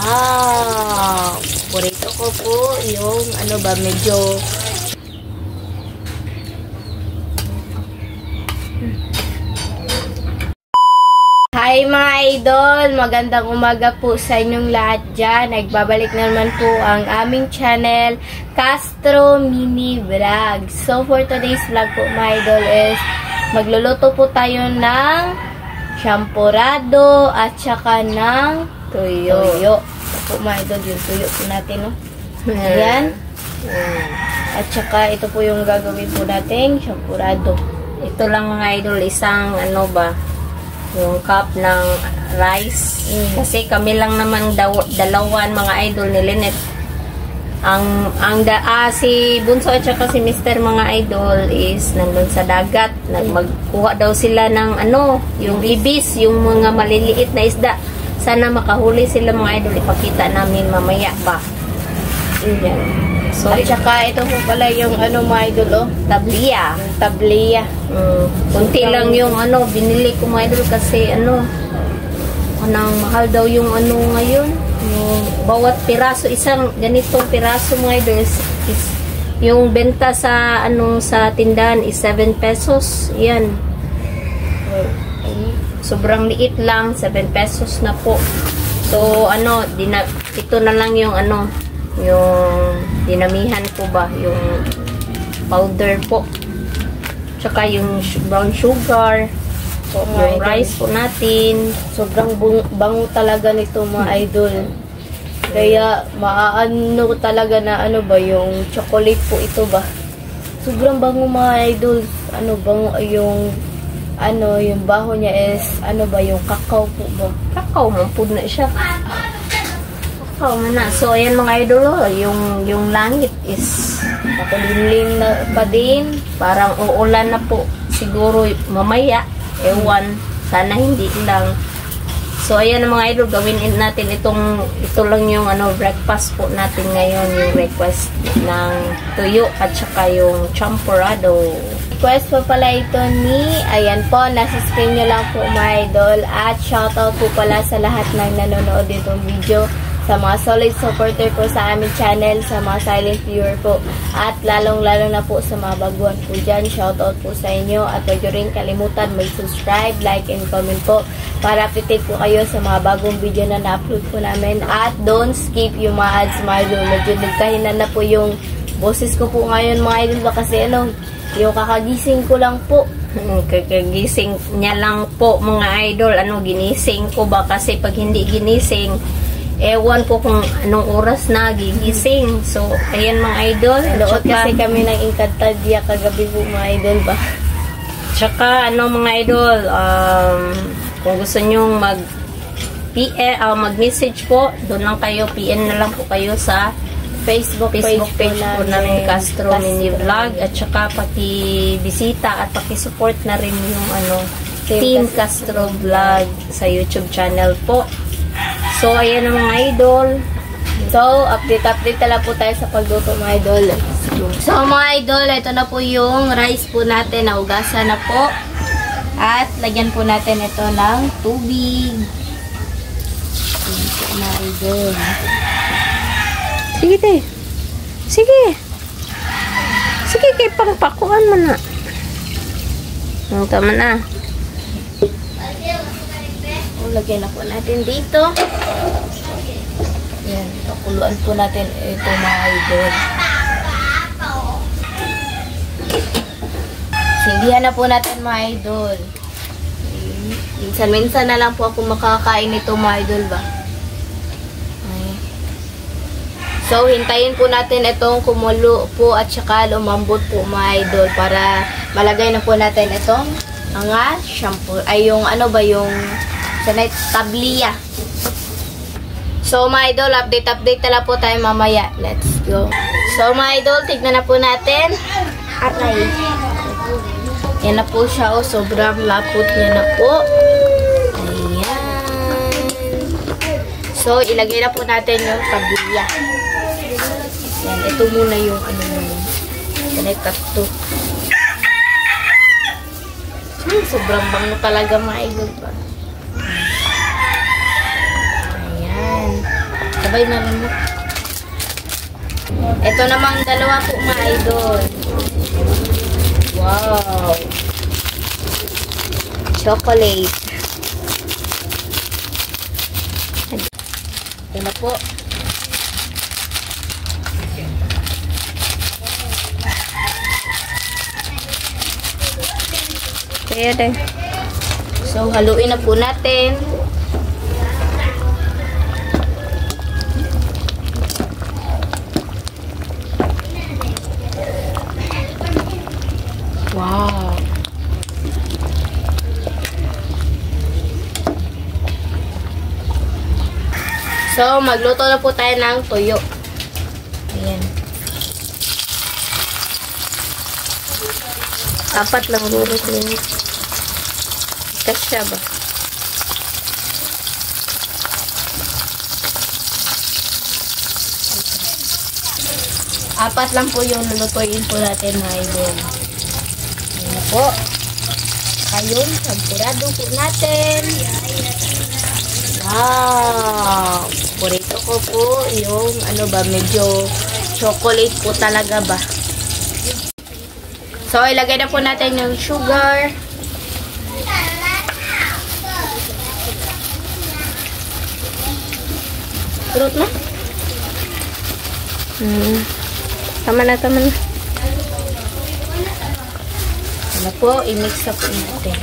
Wow! Paborito ko po yung ano ba, medyo Hi mga idol! Magandang umaga po sa inyong lahat dyan. Nagbabalik naman po ang aming channel, Castro Mini Vlog. So for today's vlog po mga idol is magluluto po tayo ng champurrado at saka ng tuyo. Ito po mga idol, yung tuyo po natin. No? Ayan. At saka ito po yung gagawin po natin, champurrado. Ito lang mga idol, isang ano ba, yung cup ng rice. Kasi kami lang naman dalawan mga idol ni Lynette. Si Bunso at saka si Mr. mga idol is nandun sa dagat. Magkuha daw sila ng ano, yung ibis, yung mga maliliit na isda. Sana makahuli sila mga idol. Ipakita namin mamaya pa. Yan. So, at saka ito po pala yung ano mga idol, oh, tabliya. Tabliya. Kunti lang yung ano, binili ko mga idol kasi ano, mahal daw yung ano ngayon. Yung bawat piraso, isang ganitong piraso mga idol is yung benta sa anong sa tindahan is 7 pesos. Yan. Sobrang liit lang, 7 pesos na po. So, ano, ito na lang yung ano, yung dinamihan ko ba, yung powder po, tsaka yung brown sugar po, yung rice po natin. Sobrang bango talaga nito mga idol, kaya maaano talaga na ano ba, yung chocolate po ito ba, sobrang bango mga idol. Ano bango yung ano, yung baho niya is ano ba, yung kakao po ba, kakao mo po na siya. So, ayan mga idol, yung langit is makulimlim na pa din. Parang uulan na po. Siguro mamaya, ewan. Sana hindi lang. So, ayan mga idol, gawin natin ito lang yung ano, breakfast po natin ngayon. Yung request ng tuyo at saka yung champurrado. Request po pala ito ni, ayan po, nasa screen nyo lang po mga idol. At shoutout po pala sa lahat ng nanonood ditong video, sa mga solid supporter po sa aming channel, sa mga silent viewer po, at lalong-lalo na po sa mga baguhan po dyan. Shoutout po sa inyo, at huwag nyo rin kalimutan mag-subscribe, like, and comment po para update po kayo sa mga bagong video na na-upload po namin. At don't skip yung mga ads mga idol. Medyo nagkahinan na po yung boses ko po ngayon mga idol ba, kasi ano, yung kakagising ko lang po. Kakagising niya lang po mga idol. Ano, ginising ko ba? Kasi pag hindi ginising, ewan ko kung anong oras na gigising. So, ayan mga idol. Nood kasi kami ng Encantadia kagabi po mga idol ba. Tsaka, ano mga idol, kung gusto nyong mag-message po, doon lang kayo, PN na lang po kayo sa Facebook page po namin, Castro Mini Vlog. At saka, paki-bisita at paki-support na rin yung ano, Team Castro Vlog sa YouTube channel po. So, ayan ang mga idol. So, update na lang po tayo sa pagluto mga idol. So, mga idol, ito na po yung rice po natin. Naugasan na po. At, lagyan po natin ito ng tubig. Ito mga idol. Sige, te. Sige. Sige, kay pangpakuan mo na. Tama na. Lagyan na po natin dito. Yan, pakuluan po natin ito mga idol. Sindihan na po natin mga idol. Minsan-minsan na lang po ako makakain nito mga idol ba. So, hintayin po natin itong kumulo po at saka lumambot po mga idol para malagay na po natin itong mga shampoo. Ay, yung ano ba, yung tabliya. So, mga idol, update na lang po tayo mamaya. Let's go. So, mga idol, tignan na po natin. Aray. Yan na po siya. Oh, sobrang lapot niya na po. Ayan. So, ilagay na po natin yung tabliya. Yan. Ito muna yung ano muna. Kanikat to. Sobrang bango talaga mga idol pa. Ayan. Sabay na rin mo. Ito namang dalawa po mga idol. Wow! Chocolate. Ito na po. Kaya din. So, haluin na po natin. Wow! So, magluto na po tayo ng tuyo. Ayan. 4 lang lurot minute. Kasya ba? Apat lang po yung lulutuin po natin, mga idol. Ayan na po. Ayun, sampurado po natin. Wow! Paborito ko po yung medyo chocolate po talaga ba. So, ilagay na po natin yung sugar. Fruit na? Tama na, tama na. Ano po, i-mix up natin.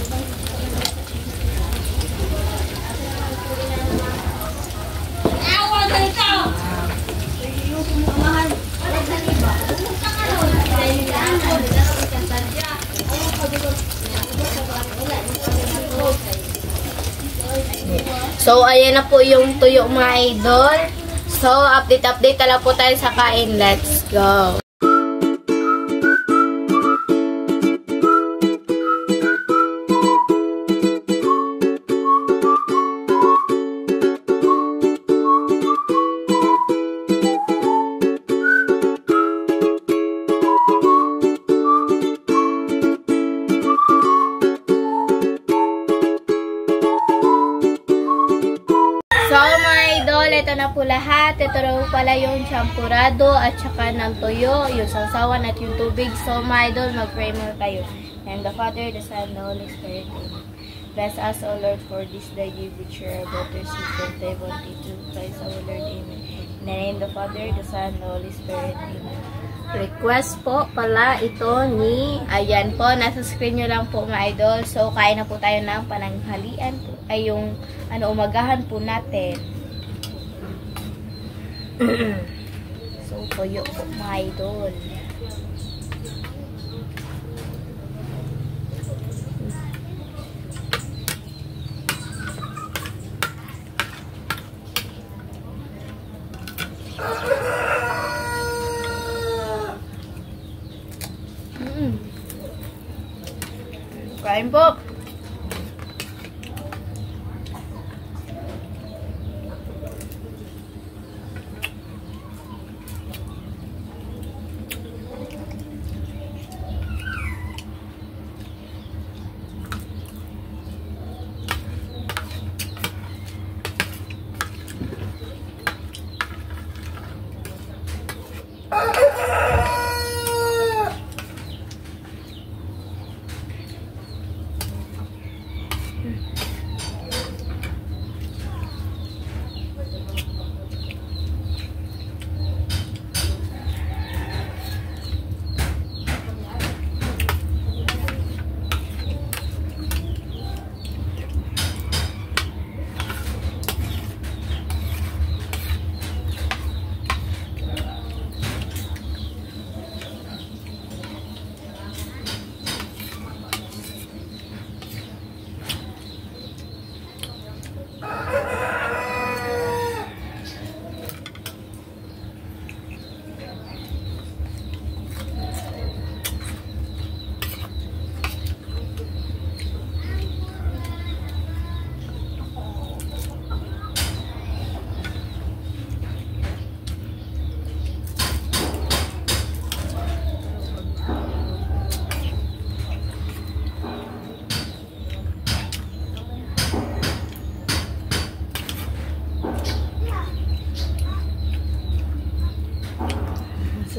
So, ayan na po yung tuyo mga idol. So, update na lang po tayo sa kain. Let's go! So, mga idol, ito na po lahat. Ito na po pala yung champurado at saka ng tuyo, yung sausawan at yung tubig. So, mga idol, mag-pray muna tayo. And the Father, the Son, the Holy Spirit. Amen. Bless us, O Lord, for this day you which are about to receive from day 1 Christ our Lord. Amen. In the name of the Father, the Son, the Holy Spirit. Amen. Request po pala ito ni, ayan po, nasa screen nyo lang po mga idol. So, kain na po tayo ng pananghalian po, ay yung umagahan po natin. So, tuyo po mga idol. Kain po.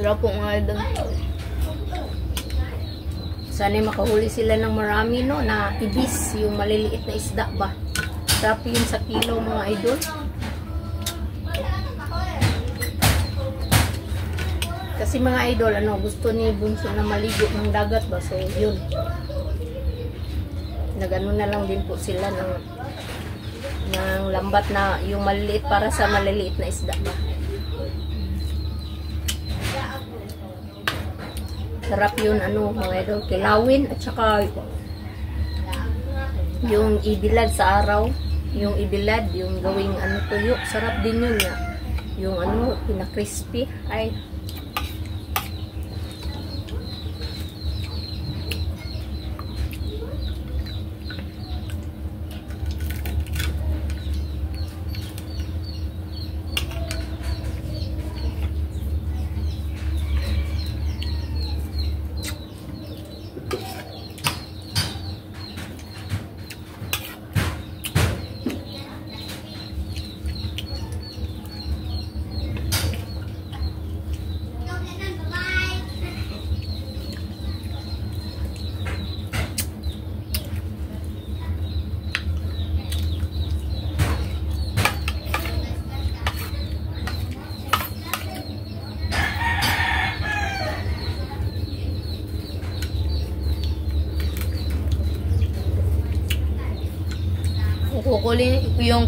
Sarap po mga idol. Sana makahuli sila ng marami, no, na ibis, yung maliliit na isda ba. Sarap yun sa kilo mga idol. Kasi mga idol, ano, gusto ni Bunso na maligo ng dagat ba, so yun. Nagano na lang din po sila ng lambat na yung maliliit para sa maliliit na isda ba. Sarap yun, ano, mga idol, kilawin at saka yung ibilad sa araw, yung ibilad, yung gawing ano tuyo, sarap din yun ya. Yung ano, pina-crispy, ay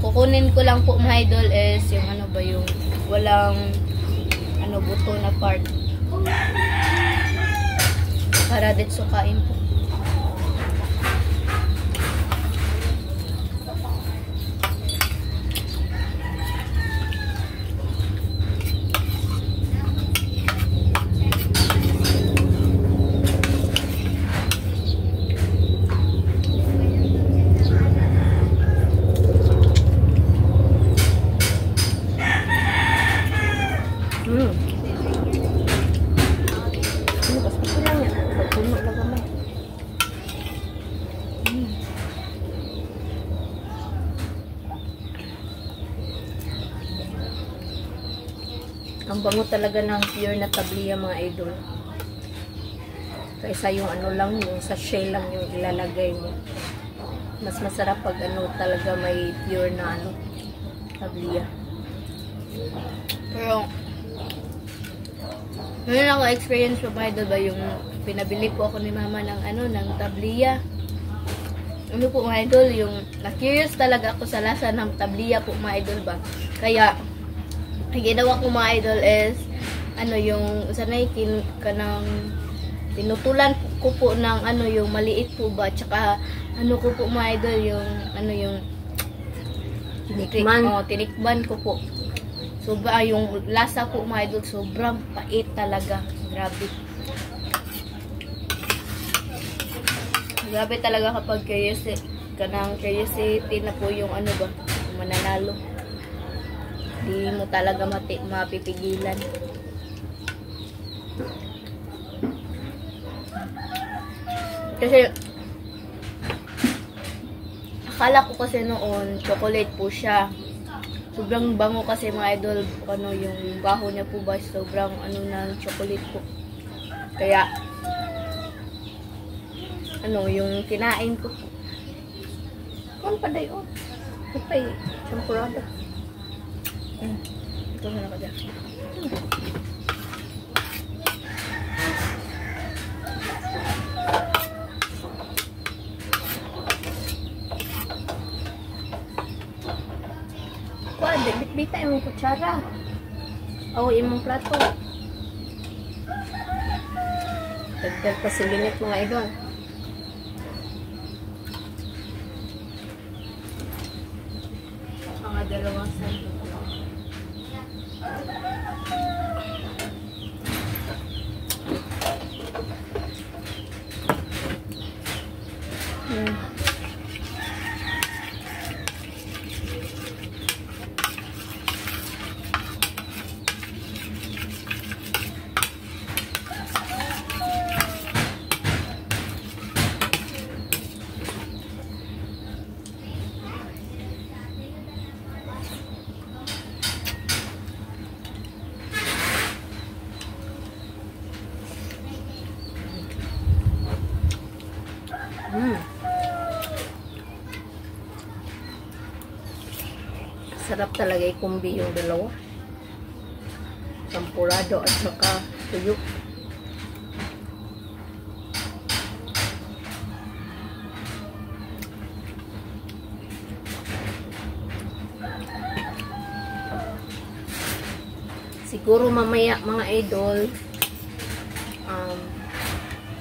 kukunin ko lang po mga idol is yung ano ba, yung walang ano buto na part para dit sukain po. Ang bango talaga ng pure na tabliya mga idol. Kaysa yung ano lang, yung sachet lang yung ilalagay mo. Mas masarap pag ano talaga may pure na ano, tabliya. Pero ngayon ako experience po mga idol ba yung pinabili po ako ni mama ng ano, ng tabliya. Ano po mga idol, yung na-curious talaga ako sa lasa ng tabliya po mga idol ba. Kaya ang ginawa ko mga idol is ano, yung sanay kanang tinutulan ko po ng ano, yung maliit po ba, tsaka ano ko po mga idol, yung ano, yung tinikman ko po. Yung lasa po mga idol, sobrang pait talaga, grabe. Grabe talaga kapag curiosity na po yung ano ba, mananalo. Di mo talaga mapipigilan. Kasi akala ko kasi noon chocolate po siya. Sobrang bango kasi mga idol, ano, yung baho niya po ba, sobrang ano ng chocolate po. Kaya ano, yung kinain ko po. Kung pa dayo. Ito pa eh, champurada. Ito na ako dyan. Bita yung kutsara. O, imong plato. Dagdag pa silinit mga idol. Mga dalawang sando. Sarap talaga ikumbi yung dalawa. Champurado at saka tuyo. Siguro mamaya mga idol,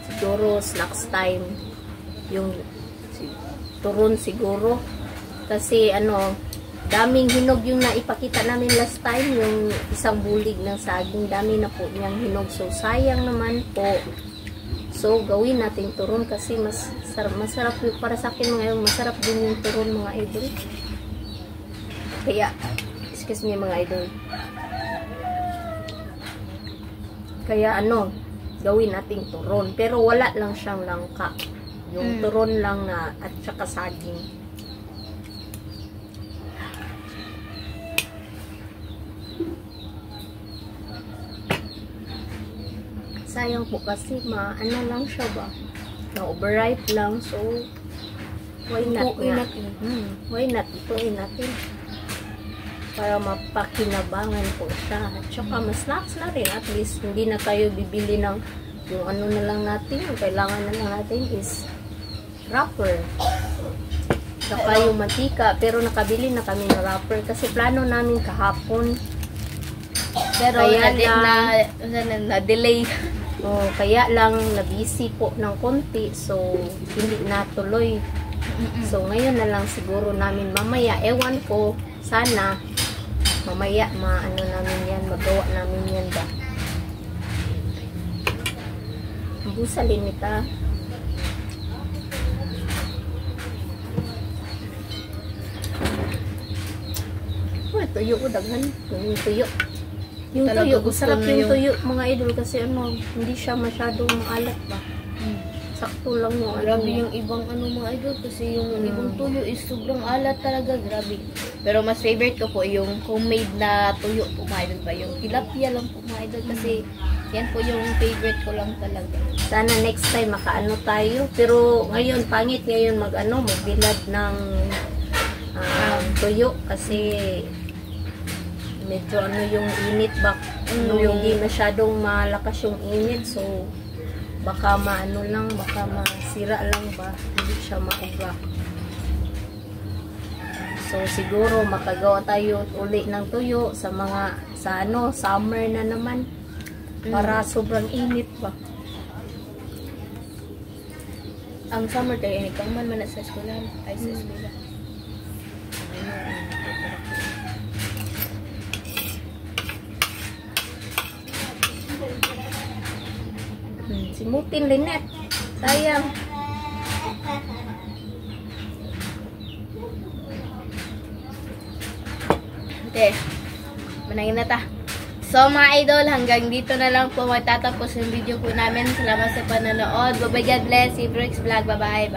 siguro snacks time yung turon siguro kasi daming hinog yung naipakita namin last time, yung isang bulig ng saging, dami na po niyang hinog, so sayang naman po. So gawin natin turon kasi masarap yung, para sa akin mga idol, masarap din yung turon mga idol. Kaya excuse me mga idol, kaya gawin nating turon. Pero wala lang siyang langka. Yung turon lang na at saka saging. Sayang po kasi lang siya ba? Na-overripe lang. So, why not nga? Why not? Ituin natin. Para mapakinabangan po siya. At saka mas-snacks na rin. At least, hindi na tayo bibili ng yung na lang natin. Yung kailangan na lang natin is wrapper. Saka yung mantika. Pero nakabili na kami ng wrapper. Kasi plano namin kahapon. Pero na-delay. Kaya lang na-busy po ng konti. So, hindi natuloy. So, ngayon na lang siguro namin mamaya. Ewan ko, sana mamaya namin yan, magawa namin yan ba. Busalin ita. Tuyo ko daghan. Yung tuyo. Yung tuyo, sarap yung tuyo mga idol kasi hindi siya masyadong maalat ba. Sakto lang yung grabe yung ibang mga idol kasi yung ibang tuyo is sobrang alat talaga, grabe. Pero mas favorite ko po yung homemade na tuyo po mga idol ba, yung tilapia lang po mga idol kasi yan po yung favorite ko lang talaga. Sana next time makaano tayo, pero ngayon pangit ngayon magbilad ng tuyo kasi medyo yung init ba, hindi masyadong malakas yung init, so baka baka masira lang ba, hindi siya mauga. So siguro makagawa tayo uli ng tuyo sa summer na naman para sobrang init ba. Ang summer tayo init kang man sa eskwela ay sa eskwela. Simutin Lynette. Sayang. Okay. Manangin na ta. So mga idol, hanggang dito na lang po matatapos yung video po namin. Salamat sa panonood. Bye-bye, God bless. Si Brooks Vlog. Bye-bye.